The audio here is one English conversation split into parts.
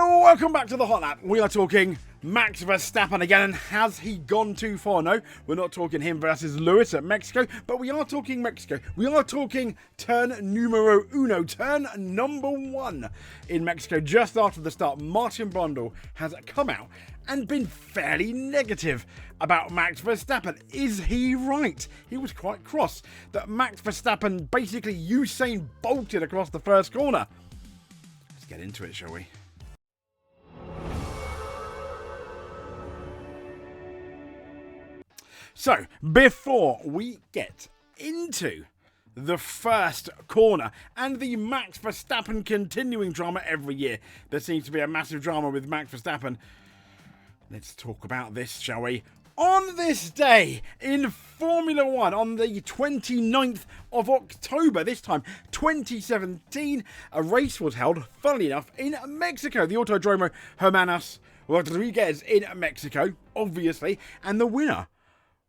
Welcome back to the Hot Lap. We are talking Max Verstappen again, and has he gone too far? No, we're not talking him versus Lewis at Mexico, but we are talking Mexico. We are talking turn numero uno, turn number one in Mexico. Just after the start, Martin Brundle has come out and been fairly negative about Max Verstappen. Is he right? He was quite cross that Max Verstappen basically Usain bolted across the first corner. Let's get into it, shall we? So, before we get into the first corner and the Max Verstappen continuing drama every year, there seems to be a massive drama with Max Verstappen. Let's talk about this, shall we? On this day in Formula 1, on the 29th of October, this time 2017, a race was held, funnily enough, in Mexico. The Autodromo Hermanos Rodriguez in Mexico, obviously, and the winner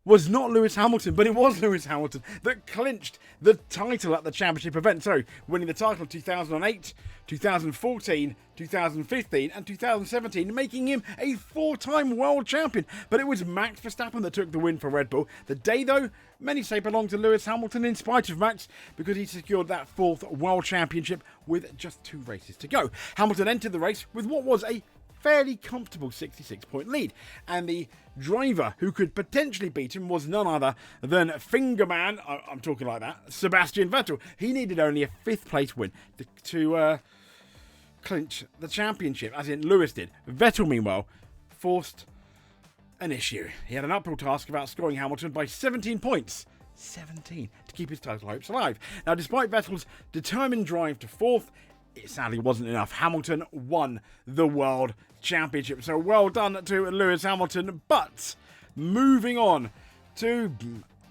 was not Lewis Hamilton, but it was Lewis Hamilton that clinched the title at the championship event. So, winning the title in 2008, 2014, 2015 and 2017, making him a four-time world champion. But it was Max Verstappen that took the win for Red Bull. The day, though, many say belonged to Lewis Hamilton in spite of Max, because he secured that fourth world championship with just 2 races to go. Hamilton entered the race with what was a fairly comfortable 66-point lead, and the driver who could potentially beat him was none other than Fingerman, I'm talking like that, Sebastian Vettel. He needed only a 5th place win to clinch the championship, as in Lewis did. Vettel, meanwhile, forced an issue. He had an uphill task about scoring Hamilton by 17 points. 17 to keep his title hopes alive. Now, despite Vettel's determined drive to 4th, it sadly wasn't enough. Hamilton won the World Championship. So well done to Lewis Hamilton. But moving on to,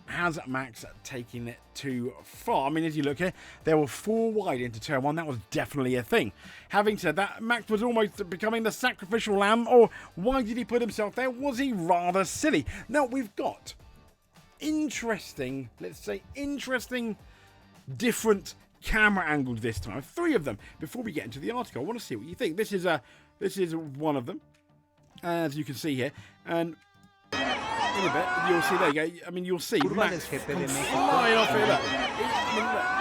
has Max taken it too far? I mean, as you look here, there were 4 wide into turn 1. That was definitely a thing. Having said that, Max was almost becoming the sacrificial lamb. Or why did he put himself there? Was he rather silly? Now, we've got interesting, let's say interesting, different camera angles this time. 3 of them. Before we get into the article, I want to see what you think. This is one of them, as you can see here, and in a bit you'll see. There you go. I mean, you'll see Max flying off here.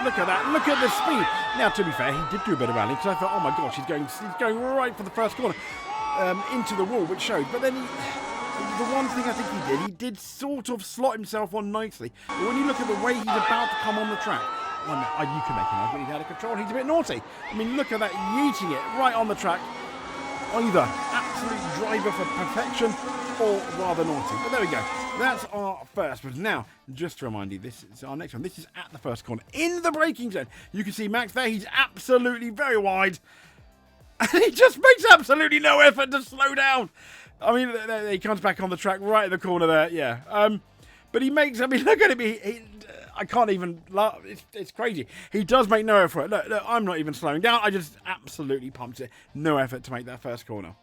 Look at that. Look at the speed. Now, to be fair, he did do a bit of rallying, because I thought, oh my gosh, he's going right for the first corner into the wall, which showed. But then the one thing I think he did sort of slot himself on nicely. But when you look at the way he's about to come on the track, well, no, you can make an argument he's out of control. He's a bit naughty. I mean, look at that, yeeting it right on the track. Either absolute driver for perfection or rather naughty. But there we go. That's our first. But now, just to remind you, this is our next one. This is at the first corner in the braking zone. You can see Max there. He's absolutely very wide. And he just makes absolutely no effort to slow down. I mean, he comes back on the track right in the corner there. Yeah. But he makes, I mean, look at him. I can't even laugh. It's crazy. He does make no effort. Look, I'm not even slowing down. I just absolutely pumped it. No effort to make that first corner.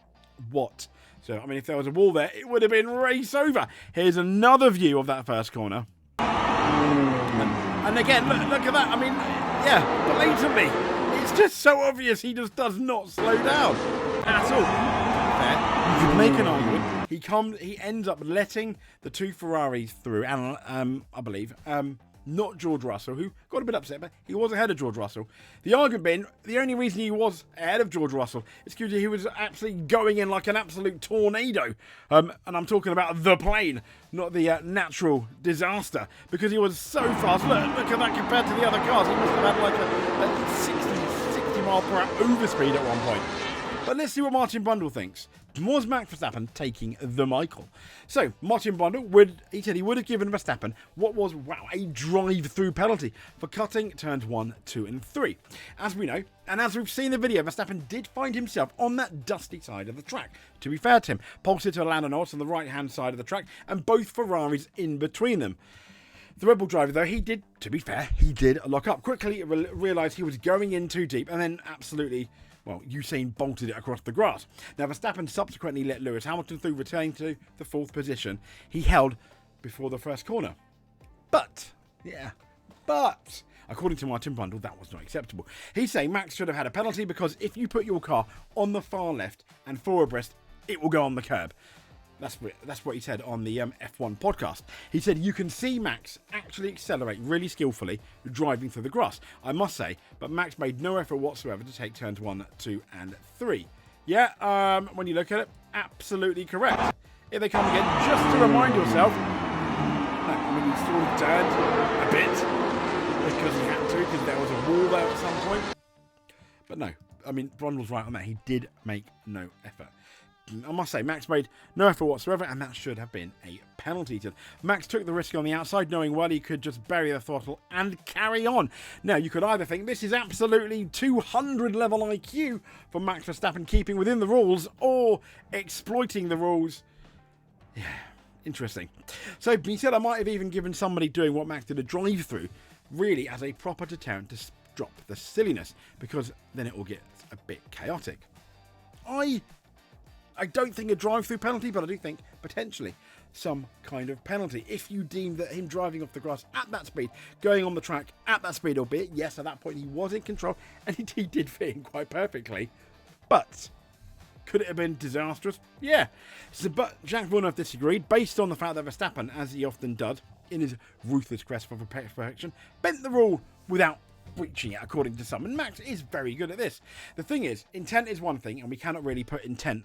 What? So, I mean, if there was a wall there, it would have been race over. Here's another view of that first corner. And again, look at that. I mean, yeah, blatantly. It's just so obvious he just does not slow down at all. You could make an argument. He ends up letting the 2 Ferraris through, and I believe, not George Russell, who got a bit upset, but he was ahead of George Russell. The argument being, the only reason he was ahead of George Russell is because he was actually going in like an absolute tornado. And I'm talking about the plane, not the natural disaster, because he was so fast. Look at that compared to the other cars. He must have had like a 60 mile per hour overspeed at one point. But let's see what Martin Brundle thinks. Was Max Verstappen taking the Michael? So, Martin Brundle he said he would have given Verstappen what was, a drive-through penalty for cutting turns 1, 2 and 3. As we know, and as we've seen in the video, Verstappen did find himself on that dusty side of the track. To be fair to him, pole sitter Lando Norris on the right-hand side of the track, and both Ferraris in between them. The Red Bull driver, though, to be fair, he did lock up. Quickly realised he was going in too deep, and then absolutely, Usain bolted it across the grass. Now, Verstappen subsequently let Lewis Hamilton through, returning to the 4th position he held before the first corner. But According to Martin Brundle, that was not acceptable. He's saying Max should have had a penalty because if you put your car on the far left and forward abreast, it will go on the curb. That's what he said on the F1 podcast. He said you can see Max actually accelerate really skillfully driving through the grass. I must say, but Max made no effort whatsoever to take turns 1, 2 and 3. Yeah, when you look at it, absolutely correct. Here they come again, just to remind yourself. No, I mean, he sort of turned a bit because he had to, because there was a wall there at some point. But no, I mean, Brundle's right on that. He did make no effort. I must say, Max made no effort whatsoever, and that should have been a penalty. Max took the risk on the outside, knowing well he could just bury the throttle and carry on. Now, you could either think this is absolutely 200 level IQ for Max Verstappen keeping within the rules, or exploiting the rules. Yeah, interesting. So he said I might have even given somebody doing what Max did a drive-through, really as a proper deterrent to drop the silliness, because then it will get a bit chaotic. I don't think a drive-through penalty, but I do think potentially some kind of penalty. If you deem that him driving off the grass at that speed, going on the track at that speed, albeit, yes, at that point he was in control, and he did fit in quite perfectly. But could it have been disastrous? Yeah. So, but Jacques Villeneuve disagreed, based on the fact that Verstappen, as he often does, in his ruthless quest for perfection, bent the rule without breaching it, according to some. And Max is very good at this. The thing is, intent is one thing, and we cannot really put intent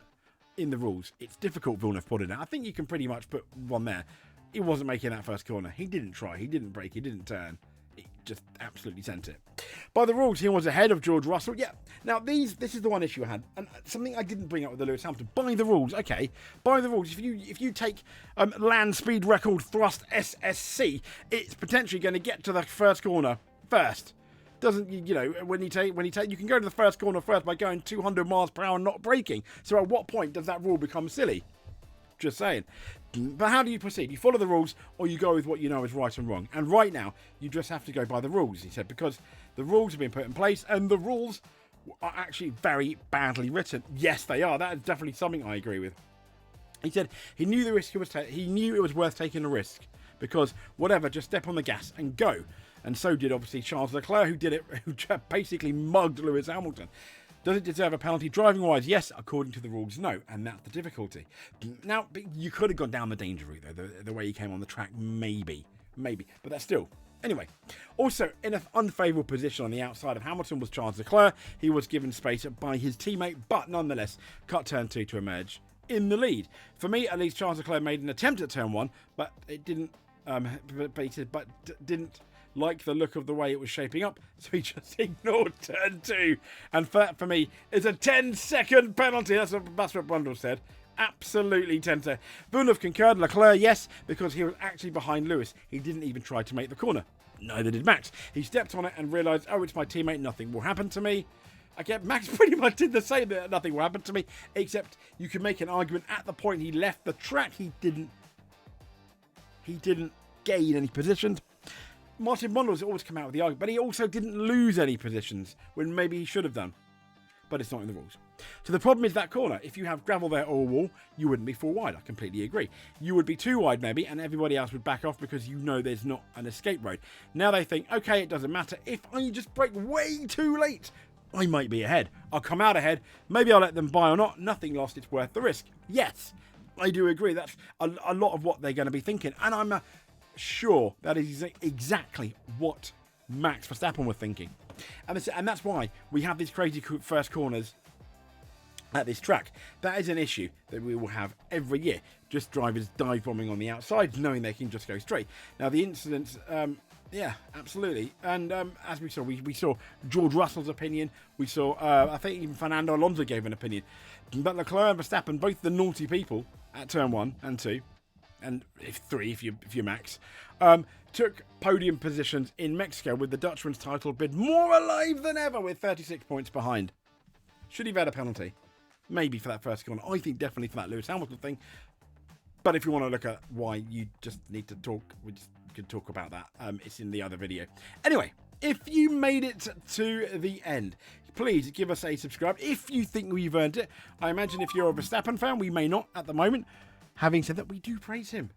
in the rules. It's difficult, Villeneuve put it out. I think you can pretty much put one there. He wasn't making that first corner. He didn't try. He didn't brake. He didn't turn. He just absolutely sent it. By the rules, he was ahead of George Russell. Yeah. Now, this is the one issue I had. And something I didn't bring up with the Lewis Hamilton. By the rules, okay. By the rules, if you take land speed record thrust SSC, it's potentially going to get to the first corner first. Doesn't, you know, when you take you can go to the first corner first by going 200 miles per hour and not braking. So at what point does that rule become silly? Just saying. But how do you proceed? You follow the rules, or you go with what you know is right and wrong. And right now, you just have to go by the rules, he said, because the rules have been put in place, and the rules are actually very badly written. Yes, they are. That is definitely something I agree with. He said he knew the risk he knew it was worth taking a risk, because whatever, just step on the gas and go. And so did, obviously, Charles Leclerc, who basically mugged Lewis Hamilton. Does it deserve a penalty driving-wise? Yes, according to the rules, no. And that's the difficulty. Now, you could have gone down the danger route, though, the way he came on the track, maybe. But that's still. Anyway, also, in an unfavourable position on the outside of Hamilton was Charles Leclerc. He was given space by his teammate, but nonetheless, cut turn 2 to emerge in the lead. For me, at least, Charles Leclerc made an attempt at turn 1, but it didn't, didn't like the look of the way it was shaping up, so he just ignored turn 2. And that, for me, is a 10-second penalty. That's what Brundle said. Absolutely 10 seconds. Villeneuve concurred. Leclerc, yes, because he was actually behind Lewis. He didn't even try to make the corner. Neither did Max. He stepped on it and realised, oh, it's my teammate, nothing will happen to me. Again, Max pretty much did the same, that nothing will happen to me, except you can make an argument at the point he left the track, he didn't gain any positions. Martin Brundle has always come out with the argument, but he also didn't lose any positions when maybe he should have done. But it's not in the rules. So the problem is that corner. If you have gravel there or a wall, you wouldn't be 4 wide. I completely agree. You would be 2 wide maybe, and everybody else would back off because you know there's not an escape road. Now they think, okay, it doesn't matter. If I just brake way too late, I might be ahead. I'll come out ahead. Maybe I'll let them by or not. Nothing lost. It's worth the risk. Yes, I do agree. That's a lot of what they're going to be thinking. And I'm sure that is exactly what Max Verstappen were thinking. And that's why we have these crazy first corners at this track. That is an issue that we will have every year. Just drivers dive bombing on the outside, knowing they can just go straight. Now, the incidents, yeah, absolutely. And as we saw George Russell's opinion. We saw, I think even Fernando Alonso gave an opinion. But Leclerc and Verstappen, both the naughty people at turn 1 and 2, and 3 if you're Max, took podium positions in Mexico with the Dutchman's title bid more alive than ever with 36 points behind. Should he have had a penalty? Maybe for that first corner. I think definitely for that Lewis Hamilton thing. But if you want to look at why, you just need to talk, we just could talk about that. It's in the other video. Anyway, if you made it to the end, please give us a subscribe if you think we've earned it. I imagine if you're a Verstappen fan, we may not at the moment. Having said that, we do praise him.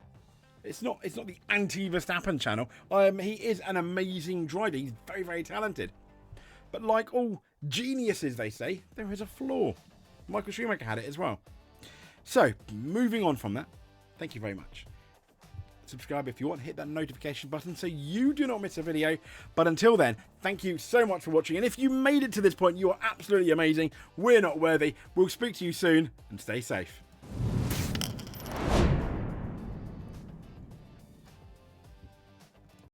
It's not the anti-Verstappen channel. He is an amazing driver. He's very, very talented. But like all geniuses, they say, there is a flaw. Michael Schumacher had it as well. So, moving on from that, thank you very much. Subscribe if you want, hit that notification button so you do not miss a video. But until then, thank you so much for watching. And if you made it to this point, you are absolutely amazing. We're not worthy. We'll speak to you soon, and stay safe.